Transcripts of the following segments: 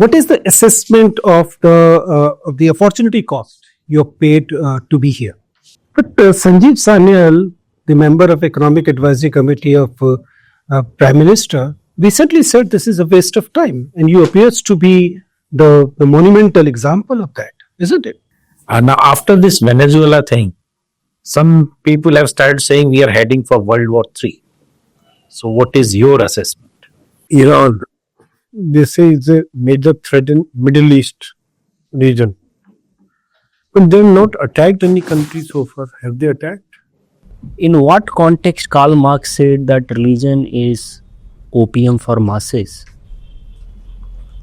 What is the assessment of the opportunity cost you're paid to be here? But Sanjeev Sanyal, the member of Economic Advisory Committee of Prime Minister, recently said this is a waste of time, and you appears to be the monumental example of that, isn't it? Now, after this Venezuela thing, some people have started saying we are heading for World War III. So, what is your assessment? Iran, they say, is a major threat in Middle East region. But they have not attacked any country so far. Have they attacked? In what context Karl Marx said that religion is opium for masses?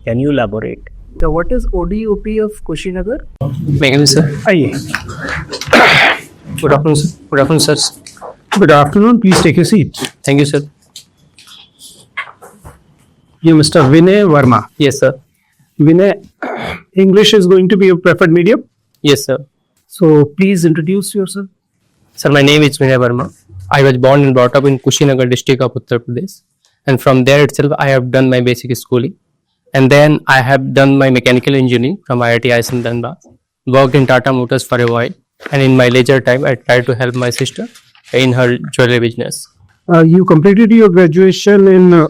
Can you elaborate? So what is ODOP of Kushinagar? Megami sir. Aye. Good afternoon, sir. Good afternoon, sir. Good afternoon. Please take a seat. Thank you, sir. You, Mr. Vinay Verma. Yes, sir. Vinay, English is going to be your preferred medium. Yes, sir. So please introduce yourself. Sir, my name is VINAY VERMA. I was born and brought up in Kushinagar district of Uttar Pradesh. And from there itself, I have done my basic schooling. And then I have done my mechanical engineering from IIS in Dhanbad. Worked in Tata Motors for a while. And in my leisure time, I tried to help my sister in her jewelry business. You completed your graduation in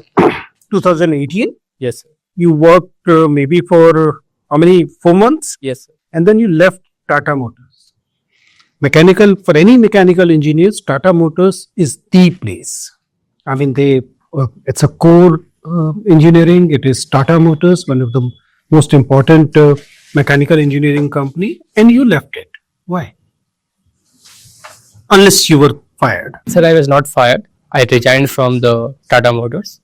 2018. Yes, sir. You worked maybe for how many? 4 months? Yes, sir. And then you left Tata Motors. For any mechanical engineers, Tata Motors is the place. I mean, it's a core engineering. It is Tata Motors, one of the most important mechanical engineering company, and you left it. Why? Unless you were fired. Sir, I was not fired. I resigned from the Tata Motors.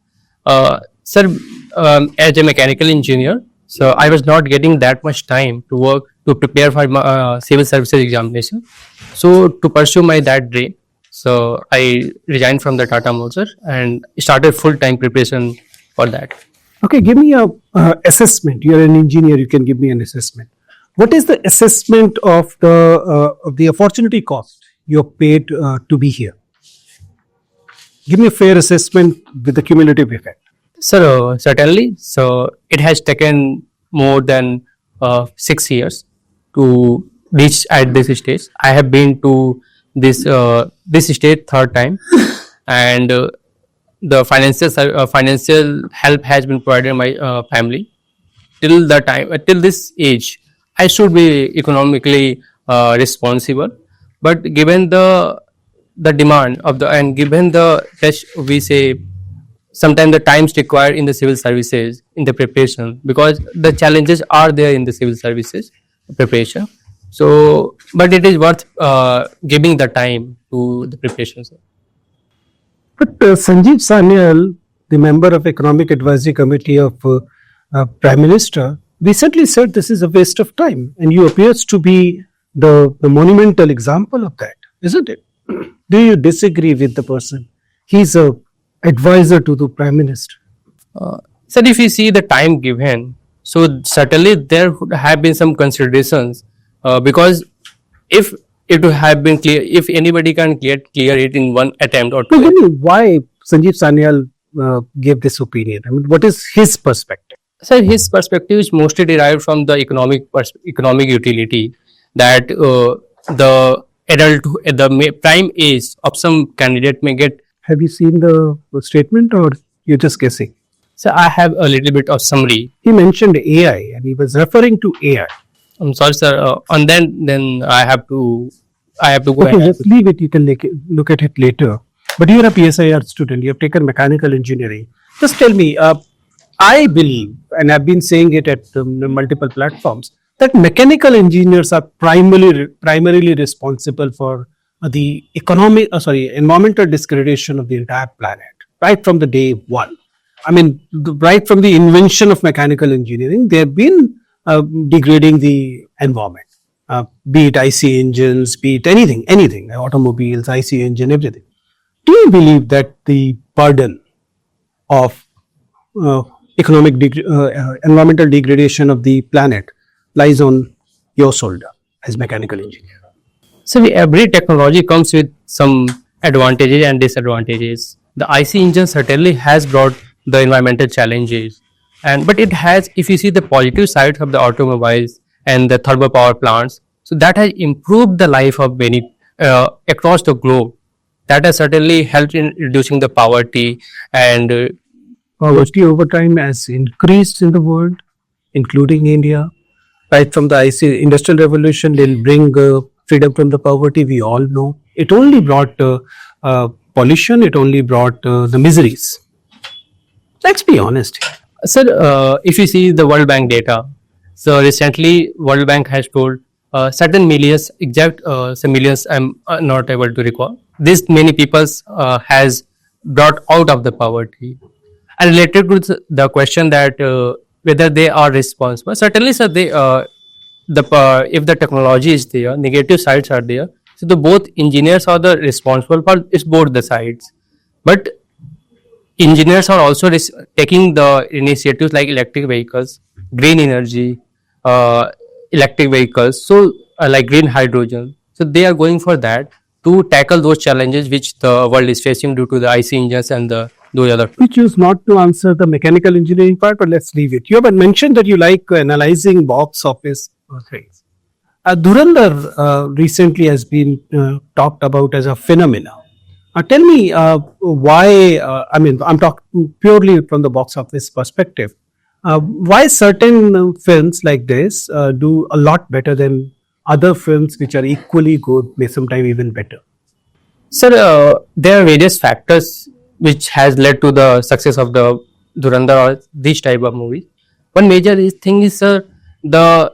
Sir, as a mechanical engineer, so I was not getting that much time to work to prepare for my civil services examination. So to pursue that dream, so I resigned from the Tata Motors and started full-time preparation for that. Okay, give me a assessment. You're an engineer. You can give me an assessment. What is the assessment of the opportunity cost you're paid to be here? Give me a fair assessment with the cumulative effect. Sir, certainly. So it has taken more than 6 years to reach at this stage. I have been to this stage third time, and the financial help has been provided to my family. Till this age, I should be economically responsible. But given the demand of and given the test, we say sometimes the times required in the civil services in the preparation, because the challenges are there in the civil services preparation. So, but it is worth giving the time to the preparation, sir. But Sanjeev Sanyal, the member of Economic Advisory Committee of Prime Minister, recently said this is a waste of time, and you appears to be the monumental example of that, isn't it? Do you disagree with the person? He's a advisor to the Prime Minister. Sir, if you see the time given, so certainly there would have been some considerations, because if it would have been clear, if anybody can clear it in one attempt or two. Tell me why Sanjeev Sanyal gave this opinion. I mean, what is his perspective? Sir, his perspective is mostly derived from the economic utility, that the prime age of some candidate may get. Have you seen the statement, or you're just guessing? So I have a little bit of summary. He mentioned AI and he was referring to AI. I'm sorry, sir. And then I have to go Okay, ahead. just leave it. You can look at it later. But you're a PSIR student. You have taken mechanical engineering. Just tell me. I believe, and I've been saying it at multiple platforms, that mechanical engineers are primarily responsible for the environmental degradation of the entire planet, right from the day one. I mean, right from the invention of mechanical engineering, they have been degrading the environment, be it IC engines, be it anything, automobiles, IC engine, everything. Do you believe that the burden of environmental degradation of the planet lies on your shoulder as mechanical engineer? So every technology comes with some advantages and disadvantages. The IC engine certainly has brought the environmental challenges, And but it has, if you see the positive sides of the automobiles and the thermal power plants, so that has improved the life of many across the globe. That has certainly helped in reducing the poverty and Poverty over time has increased in the world, including India. Right from the Industrial Revolution, they'll bring freedom from the poverty. We all know it only brought pollution. It only brought the miseries. Let's be honest. Sir, if you see the World Bank data, so recently World Bank has told certain millions, exact some millions I'm not able to recall. This many people has brought out of the poverty. And related to the question that whether they are responsible, certainly, sir, they if the technology is there, negative sides are there. So the both engineers are the responsible for it's both the sides, but engineers are also taking the initiatives like electric vehicles, green energy, electric vehicles, so like green hydrogen. So they are going for that to tackle those challenges which the world is facing due to the IC engines and those other. We choose not to answer the mechanical engineering part, but let's leave it. You have mentioned that you like analyzing box office things. Dhurandhar recently has been talked about as a phenomena. Tell me why, I'm talking purely from the box office perspective, why certain films like this do a lot better than other films which are equally good, may sometimes even better? Sir, there are various factors which has led to the success of the Dhurandhar or these type of movies. One major thing is, sir, the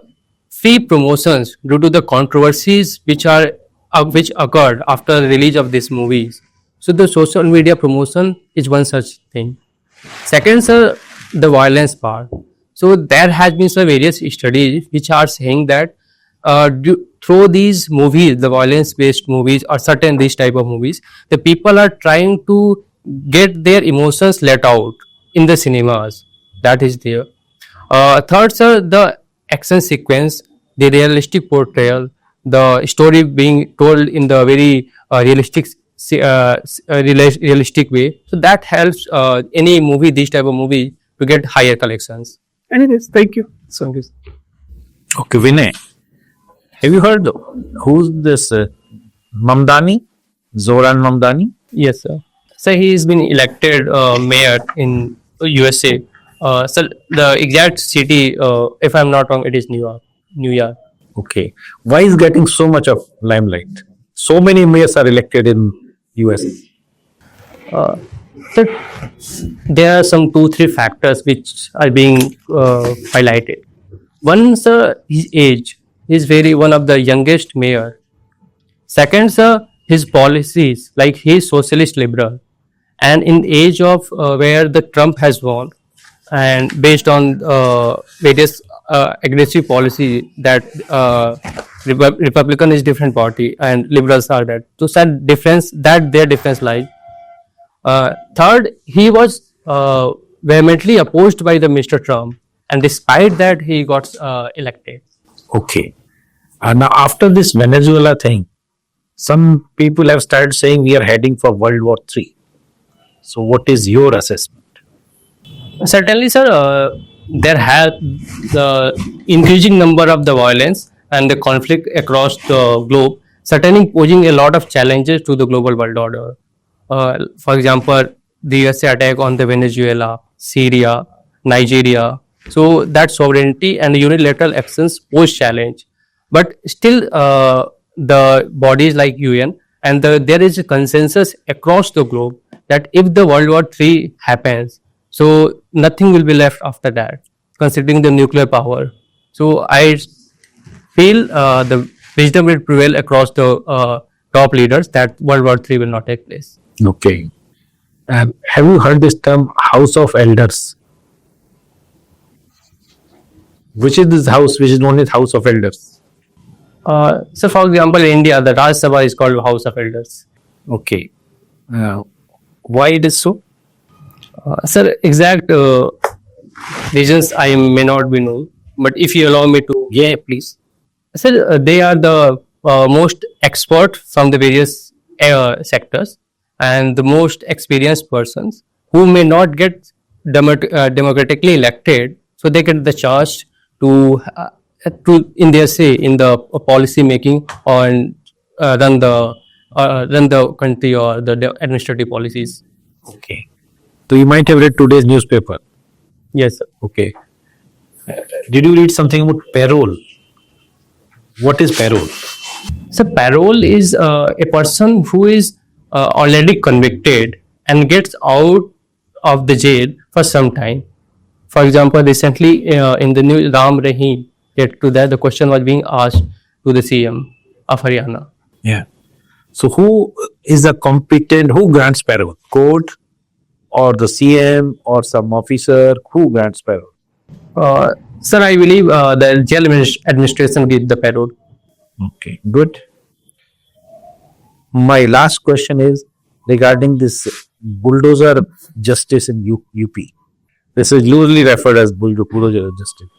free promotions due to the controversies which occurred after the release of these movies. So the social media promotion is one such thing. Second, sir, the violence part. So there has been some various studies which are saying that through these movies, the violence-based movies or certain these type of movies, the people are trying to get their emotions let out in the cinemas. That is there. Third, sir, the action sequence, the realistic portrayal, the story being told in the very realistic way. So that helps any movie, this type of movie, to get higher collections. Anyways, thank you. Okay, Vinay, have you heard who's this Mamdani? Zoran Mamdani? Yes, sir. So he has been elected mayor in USA. So the exact city, if I'm not wrong, it is New York. New York. Okay. Why is getting so much of limelight? So many mayors are elected in US. So there are some 2-3 factors which are being highlighted. One, sir, his age. He is one of the youngest mayor. Second, sir, his policies, like he is socialist liberal, and in the age of where the Trump has won, and based on various aggressive policy that Republican is different party and liberals are that. So that difference, that their difference lies. Third, he was vehemently opposed by the Mr. Trump, and despite that, he got elected. Okay. Now, after this Venezuela thing, some people have started saying we are heading for World War III. So, what is your assessment? Certainly, sir, there has the increasing number of the violence and the conflict across the globe, certainly posing a lot of challenges to the global world order. For example, the USA attack on the Venezuela, Syria, Nigeria. So that sovereignty and unilateral actions pose challenge. But still, the bodies like UN and there is a consensus across the globe that if the World War III happens, so nothing will be left after that, considering the nuclear power. So I feel the wisdom will prevail across the top leaders that World War III will not take place. Okay. And have you heard this term House of Elders? Which is this house which is known as House of Elders? So for example, in India, the Raj Sabha is called House of Elders. Okay. Why it is so? Sir, exact reasons I may not be known, but if you allow me to, Yeah, please. sir, they are the most expert from the various sectors and the most experienced persons who may not get democratically elected, so they get the chance to in their say in the policy making or run the country or the administrative policies. Okay. So you might have read today's newspaper. Yes, sir. Okay. Did you read something about parole? What is parole? So parole is a person who is already convicted and gets out of the jail for some time. For example, recently in the new Ram Rahim, yet to that the question was being asked to the CM of Haryana. Yeah. So who is the competent, who grants parole? Court or the CM or some officer? Who grants parole? Sir, I believe the jail administration gives the parole. Okay, good. My last question is regarding this bulldozer justice in UP. This is loosely referred as bulldozer justice.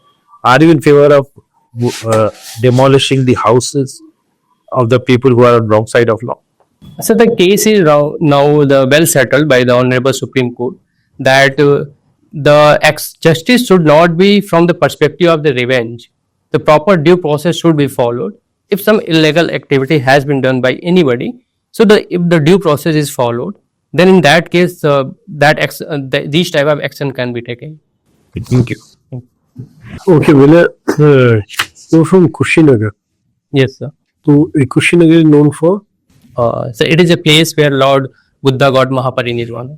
Are you in favor of demolishing the houses of the people who are on wrong side of law? So the case is now well settled by the Honorable Supreme Court that the justice should not be from the perspective of the revenge. The proper due process should be followed. If some illegal activity has been done by anybody, so if the due process is followed, then in that case, these type of action can be taken. Thank you. Okay, well, you're from Kushinagar. Yes, sir. So Kushinagar is known for? So it is a place where Lord Buddha got Mahaparinirvana.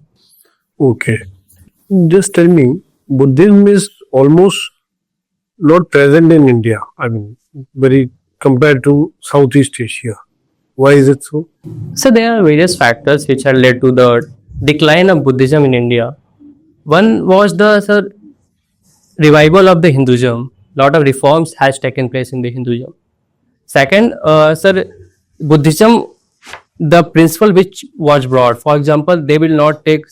Okay. Just tell me, Buddhism is almost not present in India. I mean, very compared to Southeast Asia. Why is it so? So there are various factors which have led to the decline of Buddhism in India. One was the revival of the Hinduism. Lot of reforms has taken place in the Hinduism. Second, Buddhism, the principle which was brought, for example, they will not take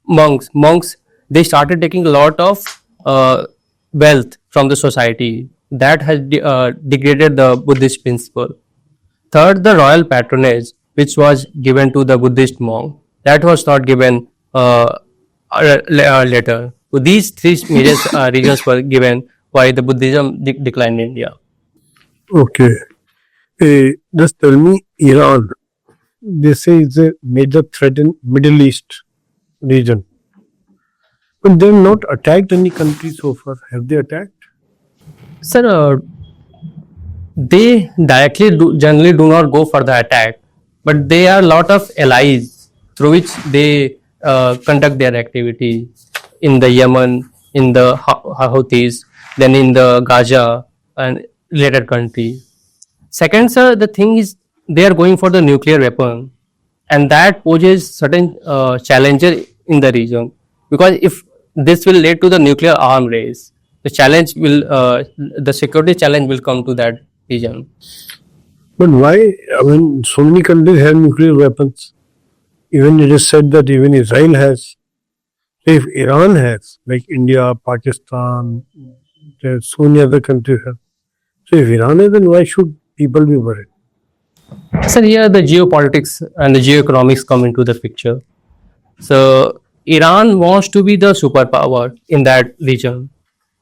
monks. Monks, they started taking a lot of wealth from the society. That has degraded the Buddhist principle. Third, the royal patronage, which was given to the Buddhist monk, that was not given later. So these three major reasons were given why the Buddhism declined in India. Okay. Just tell me, Iran, they say it's a major threat in Middle East region. But they have not attacked any country so far. Have they attacked? Sir, they directly generally do not go for the attack, but there are a lot of allies through which they conduct their activity in the Yemen, in the Houthis, then in the Gaza and related country. Second, sir, the thing is they are going for the nuclear weapon, and that poses certain challenges in the region, because if this will lead to the nuclear arm race, the challenge will the security challenge will come to that region. But why? I mean, so many countries have nuclear weapons. Even it is said that even Israel has. If Iran has, like India, Pakistan, there's so many other countries have. So if Iran has, then why should people be worried? Sir, here the geopolitics and the geoeconomics come into the picture. So Iran wants to be the superpower in that region.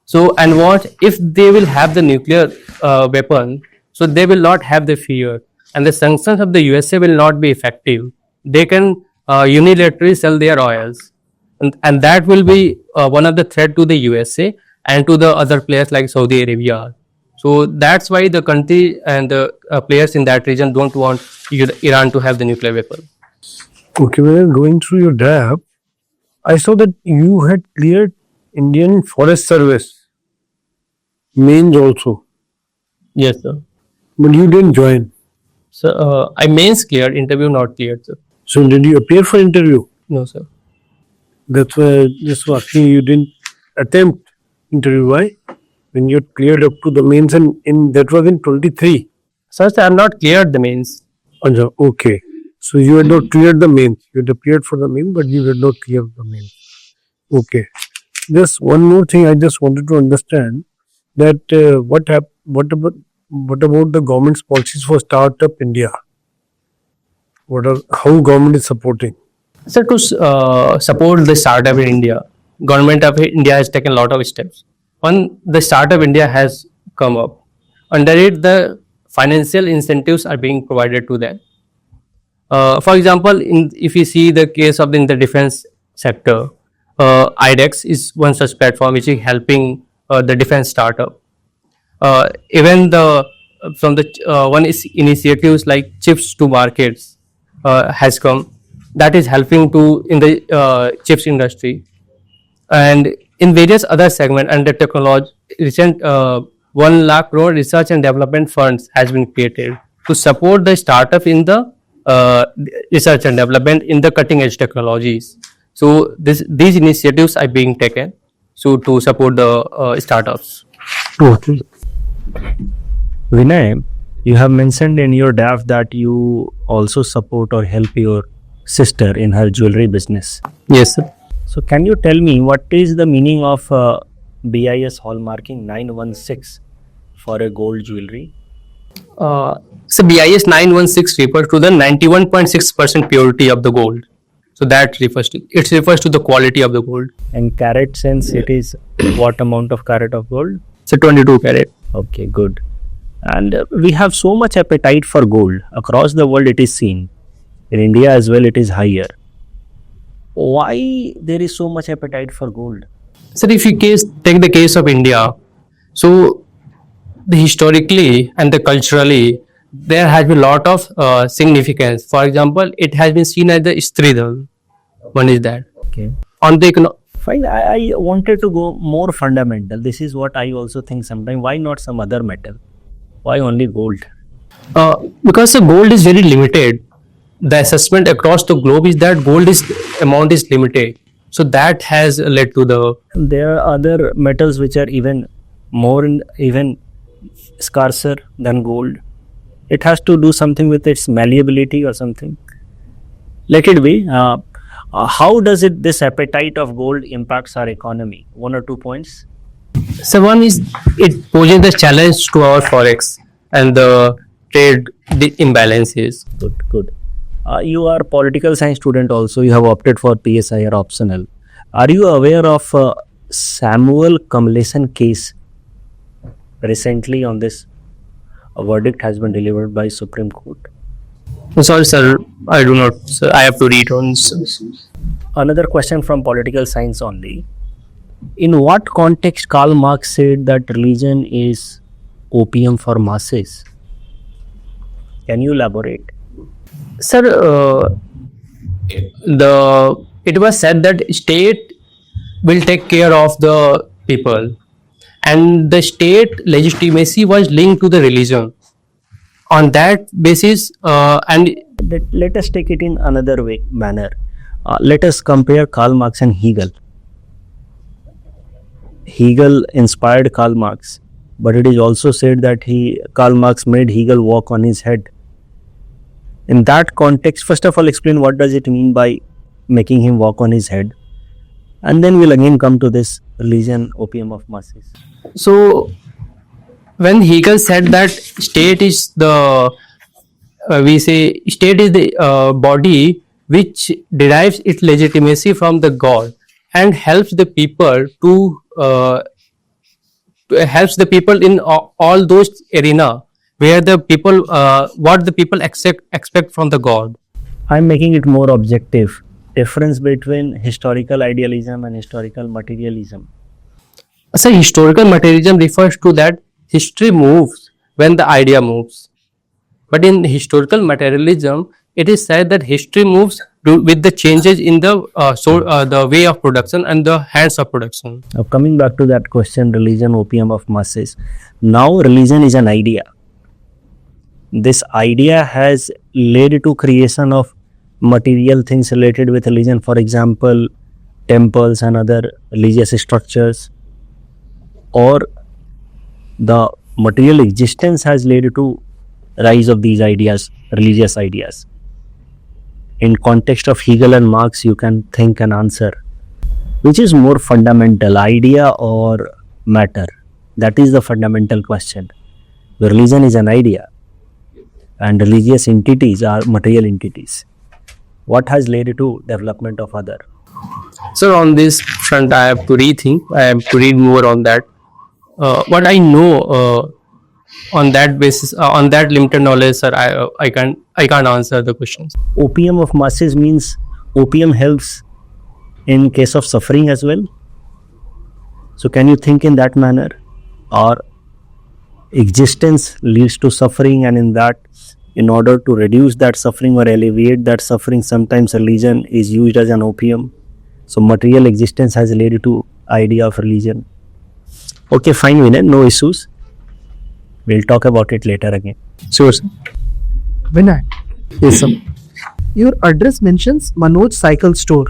So, and what if they will have the nuclear weapon? So they will not have the fear, and the sanctions of the USA will not be effective. They can unilaterally sell their oils, and that will be one of the threat to the USA and to the other players like Saudi Arabia. So that's why the country and the players in that region don't want Iran to have the nuclear weapon. Okay, when I was going through your draft, I saw that you had cleared Indian Forest Service mains also, Yes, sir. but you didn't join. So I mains cleared, interview not cleared, sir. So did you appear for interview? No, sir. That's why just asking you didn't attempt interview. Why? When you cleared up to the mains, and in that was in 23. Sir, I have not cleared the mains. Anja, okay. So you had not cleared the mains. You had appeared for the main, but you had not cleared the mains. Okay. Just one more thing I just wanted to understand, that what about the government's policies for Startup India? How government is supporting? So to support the startup in India, government of India has taken a lot of steps. One, the startup India has come up. Under it, the financial incentives are being provided to them. For example, if you see the case of in the defense sector, IDEX is one such platform which is helping the defense startup. Even the from the one is initiatives like chips to markets has come, that is helping to in the chips industry, and in various other segments under technology. Recent 1 lakh crore research and development funds has been created to support the startup in the research and development in the cutting edge technologies. So these initiatives are being taken so to support the startups. Vinay, you have mentioned in your draft that you also support or help your sister in her jewelry business. Yes, sir. So, can you tell me what is the meaning of BIS hallmarking 916 for a gold jewelry? So BIS 916 refers to the 91.6% purity of the gold. So that refers to the quality of the gold. And carat sense, it is what amount of carat of gold? So 22 carat. Okay, good. And we have so much appetite for gold across the world. It is seen in India as well. It is higher. Why there is so much appetite for gold? So if you take the case of India, so the historically and the culturally there has been a lot of significance. For example, it has been seen as the Stridal. One is that. Okay. On the Fine. I wanted to go more fundamental. This is what I also think sometimes. Why not some other metal? Why only gold? because the gold is very limited. The assessment across the globe is that gold amount is limited. So that has led to the. There are other metals which are even even scarcer than gold. It has to do something with its malleability or something. Let it be. How does this appetite of gold impacts our economy? 1 or 2 points. So one is it poses the challenge to our forex and the trade imbalances. Good. You are political science student also. You have opted for PSI or optional. Are you aware of Samuel Kamlesan case? Recently on this, a verdict has been delivered by Supreme Court. Sorry, sir. I do not. Sir, I have to read on. Another question from political science only. In what context Karl Marx said that religion is opium for masses? Can you elaborate? Sir, it was said that state will take care of the people, and the state legitimacy was linked to the religion. On that basis, and Let us take it in another manner. Let us compare Karl Marx and Hegel. Hegel inspired Karl Marx, but it is also said that Karl Marx made Hegel walk on his head. In that context, first of all, explain what does it mean by making him walk on his head, and then we'll again come to this religion, opium of masses. so when Hegel said that state is the state is the body which derives its legitimacy from the God and helps the people in all those arena where the people what the people expect from the God. I'm making it more objective. Difference between historical idealism and historical materialism. So historical materialism refers to that history moves when the idea moves. But in historical materialism, it is said that history moves with the changes in the way of production and the hands of production. Now, coming back to that question, religion, opium of masses. Now, religion is an idea. This idea has led to creation of material things related with religion. For example, temples and other religious structures. Or the material existence has led to rise of these ideas, religious ideas. In context of Hegel and Marx, you can think and answer. Which is more fundamental, idea or matter? That is the fundamental question. The religion is an idea and religious entities are material entities. what has led to development of other? So on this front, I have to rethink. I have to read more on that. What I know on that basis, on that limited knowledge, sir, I can't answer the questions. Opium of masses means opium helps in case of suffering as well. So can you think in that manner, or existence leads to suffering, and in that, in order to reduce that suffering or alleviate that suffering, sometimes religion is used as an opium. So material existence has led to idea of religion. Okay, fine, Vinay, no issues. We'll talk about it later again. Sure, sir. Vinay, Yes, sir. your address mentions Manoj Cycle Store,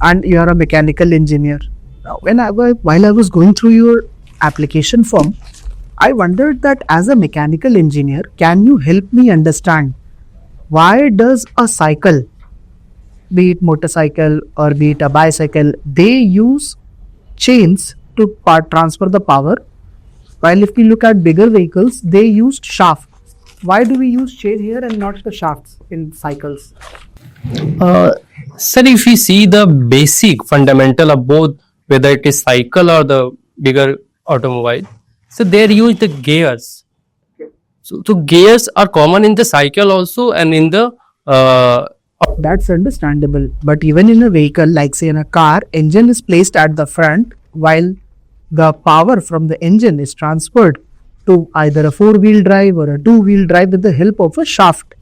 and you are a mechanical engineer. Now, while I was going through your application form, I wondered that as a mechanical engineer, can you help me understand why does a cycle, be it motorcycle or be it a bicycle, they use chains to transfer the power, while if we look at bigger vehicles, they used shaft. Why do we use chain here and not the shafts in cycles? Sir, if we see the basic fundamental of both, whether it is cycle or the bigger automobile, so they use the gears. So gears are common in the cycle also, and in the That's understandable. But even in a vehicle, like say in a car, engine is placed at the front while the power from the engine is transferred to either a four-wheel drive or a two-wheel drive with the help of a shaft.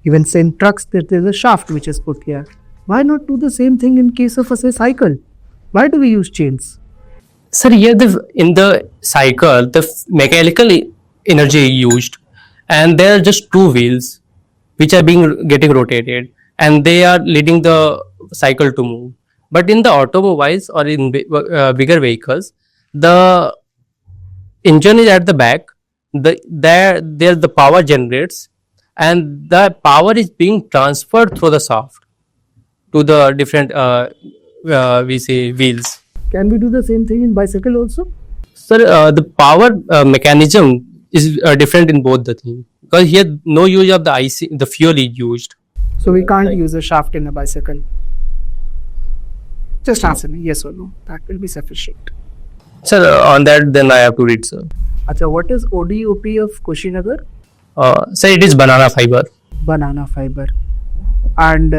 Even say in trucks, there is a shaft which is put here. Why not do the same thing in case of a say cycle? Why do we use chains? sir, here in the cycle, the mechanical energy used, and there are just two wheels which are getting rotated, and they are leading the cycle to move. But in the automobiles or in bigger vehicles, the engine is at the back. There the power generates, and the power is being transferred through the shaft to the different we say wheels. Can we do the same thing in bicycle also? Sir, the power mechanism is different in both the things, because here no use of the fuel is used. So we can't use a shaft in a bicycle. Just answer me yes or no. That will be sufficient. Sir, on that then I have to read, sir. Acha, what is ODOP of Kushinagar? Sir, it is banana fiber. Banana fiber. And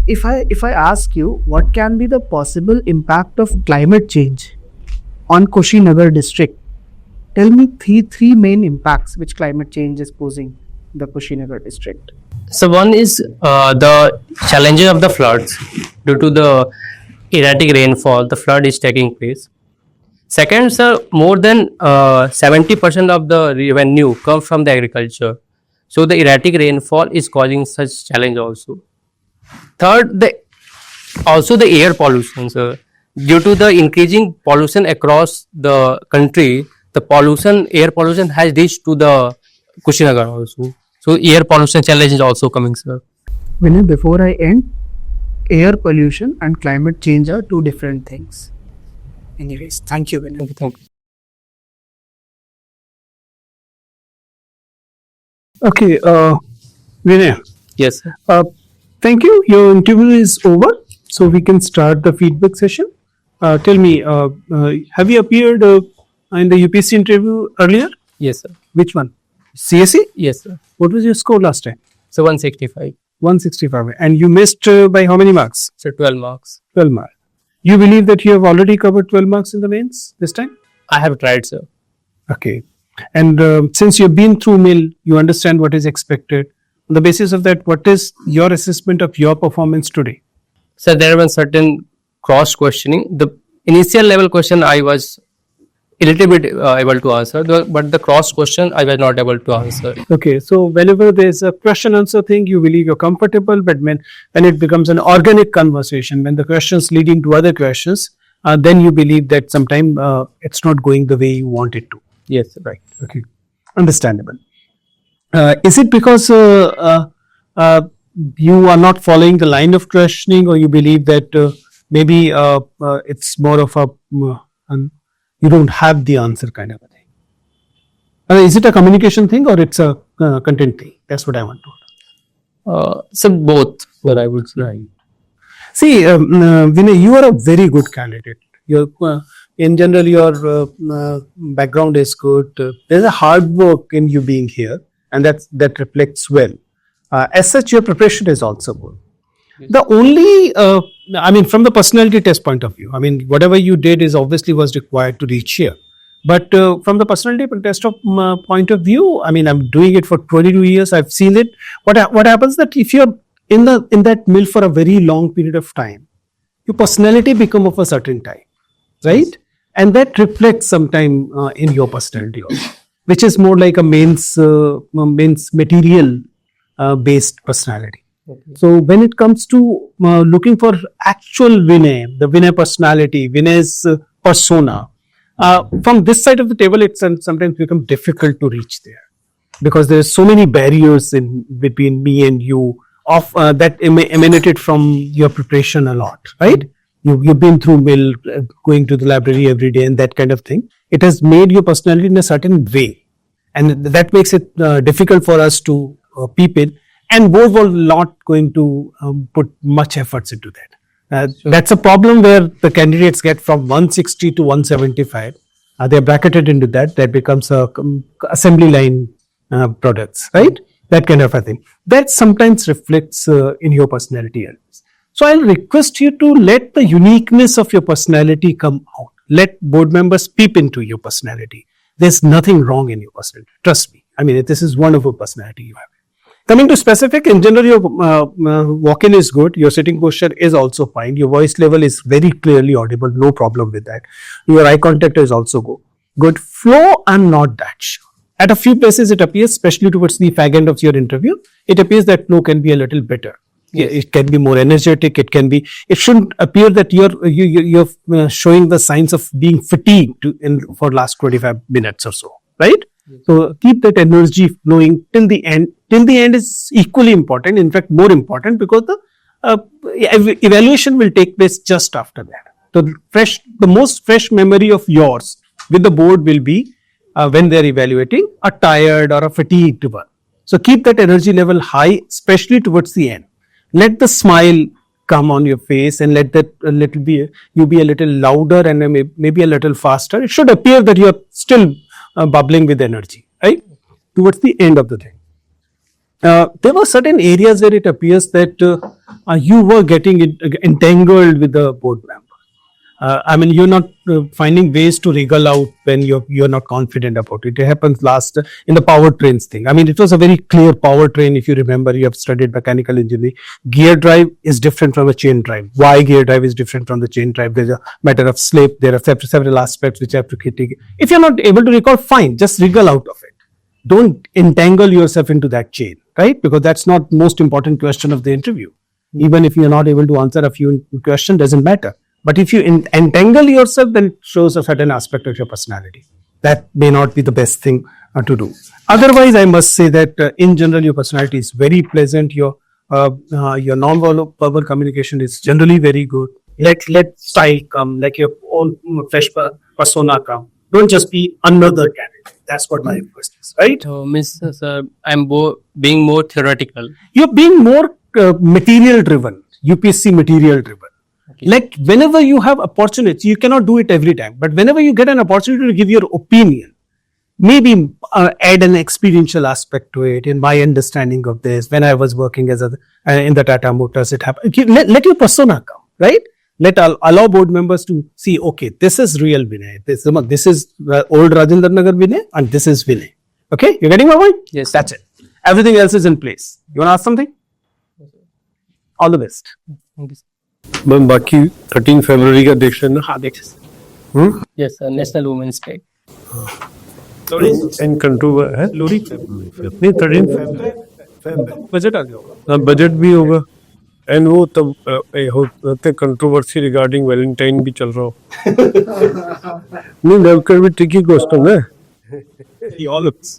if I ask you, what can be the possible impact of climate change on Kushinagar district? Tell me three main impacts which climate change is posing the Kushinagar district. So one is the challenges of the floods due to the erratic rainfall. The flood is taking place. Second, sir, more than 70% of the revenue comes from the agriculture. So the erratic rainfall is causing such challenge also. Third, also the air pollution, sir. Due to the increasing pollution across the country, the air pollution has reached to the Kushinagar also. So air pollution challenge is also coming, sir. Vinay, before I end, air pollution and climate change are two different things. Anyways, thank you, Vinay. Thank you. Okay, Vinay, Yes, sir. thank you. Your interview is over, so we can start the feedback session. Tell me, have you appeared in the UPSC interview earlier? Yes, sir. Which one? CSE? Yes, sir. What was your score last time? So 165. 165. And you missed by how many marks? So 12 marks. 12 marks. You believe that you have already covered 12 marks in the mains this time? I have tried, sir. Okay. And since you've been through mill, you understand what is expected. On the basis of that, what is your assessment of your performance today? So there was certain cross questioning. The initial level question I was a little bit able to answer, but the cross question I was not able to answer. Okay, so whenever there's a question answer thing, you believe you're comfortable, but when it becomes an organic conversation, when the questions leading to other questions, then you believe that sometime it's not going the way you want it to. Yes, sir. Right. Okay. Understandable. Is it because you are not following the line of questioning, or you believe that maybe it's more of a you don't have the answer kind of a thing? Is it a communication thing or it's a content thing? That's what I want to know. So both, but I would say. See, Vinay, you are a very good candidate. In general, your background is good. There's a hard work in you being here, and that reflects well. As such, your preparation is also good. The only, from the personality test point of view, whatever you did is obviously was required to reach here. But from the personality test of point of view, I'm doing it for 22 years. I've seen it. What happens that if you're in that mill for a very long period of time, your personality become of a certain type, right? And that reflects sometime in your personality also, which is more like a mains material based personality. Okay. So when it comes to looking for actual Vinay, the Vinay personality, Vinay's persona, from this side of the table, it sometimes becomes difficult to reach there because there are so many barriers in between me and you of that emanated from your preparation a lot, right? You've been through mill, going to the library every day and that kind of thing. It has made your personality in a certain way, and that makes it difficult for us to peep in. And both were not going to put much efforts into that. Sure. That's a problem where the candidates get from 160 to 175. They're bracketed into that. That becomes a assembly line products, right? That kind of a thing. That sometimes reflects in your personality elements. So I'll request you to let the uniqueness of your personality come out. Let board members peep into your personality. There's nothing wrong in your personality. Trust me. This is wonderful personality you have. Coming to specific, in general, your walk-in is good. Your sitting posture is also fine. Your voice level is very clearly audible. No problem with that. Your eye contact is also good. Flow, I'm not that sure. At a few places, it appears, especially towards the fag end of your interview, it appears that flow can be a little better. Yes. It can be more energetic. It shouldn't appear that you're showing the signs of being fatigued for last 25 minutes or so, right? Yes. So keep that energy flowing till the end. Till the end is equally important. In fact, more important because the evaluation will take place just after that. So the most fresh memory of yours with the board will be when they're evaluating a tired or a fatigued one. So keep that energy level high, especially towards the end. Let the smile come on your face and let that you be a little louder and maybe a little faster. It should appear that you're still bubbling with energy, right? Towards the end of the thing. There were certain areas where it appears that you were getting entangled with the board member. You're not finding ways to wriggle out when you're not confident about it. It happens last in the powertrains thing. It was a very clear powertrain. If you remember, you have studied mechanical engineering. Gear drive is different from a chain drive. Why gear drive is different from the chain drive? There's a matter of slip. There are several aspects which have to take. If you're not able to recall, fine, just wriggle out of it. Don't entangle yourself into that chain, right? Because that's not the most important question of the interview. Even if you're not able to answer a few questions, doesn't matter. But if you entangle yourself, then it shows a certain aspect of your personality. That may not be the best thing to do. Otherwise, I must say that in general, your personality is very pleasant. Your non-verbal communication is generally very good. Let style come, like your own fresh persona come. Don't just be another candidate. That's what my request is, right? So, Mr. Sir, I'm being more theoretical. You're being more material driven, UPSC material driven. Okay. Like whenever you have opportunity, you cannot do it every time, but whenever you get an opportunity to give your opinion, maybe add an experiential aspect to it. In my understanding of this, when I was working as in the Tata Motors, it happened. Let your persona come, right? Allow board members to see, okay, this is real Vinay. This is old Rajendra Nagar Vinay, and this is Vinay. Okay, you're getting my point? Yes. That's it. Everything else is in place. You want to ask something? All the best. Thank you, sir. Ma'am बाकी 13 फरवरी का देख लेना. हाँ देख. Yes, sir. National Women's Day. And control है लोरी नहीं 13 फरवरी budget आ गया होगा. हाँ बजट भी होगा. एंड वो तब होते कंट्रोवर्सी रिगार्डिंग वैलेंटाइन भी चल रहा हो. नहीं डेवकर भी ट्रिकी क्वेश्चन है. All of us.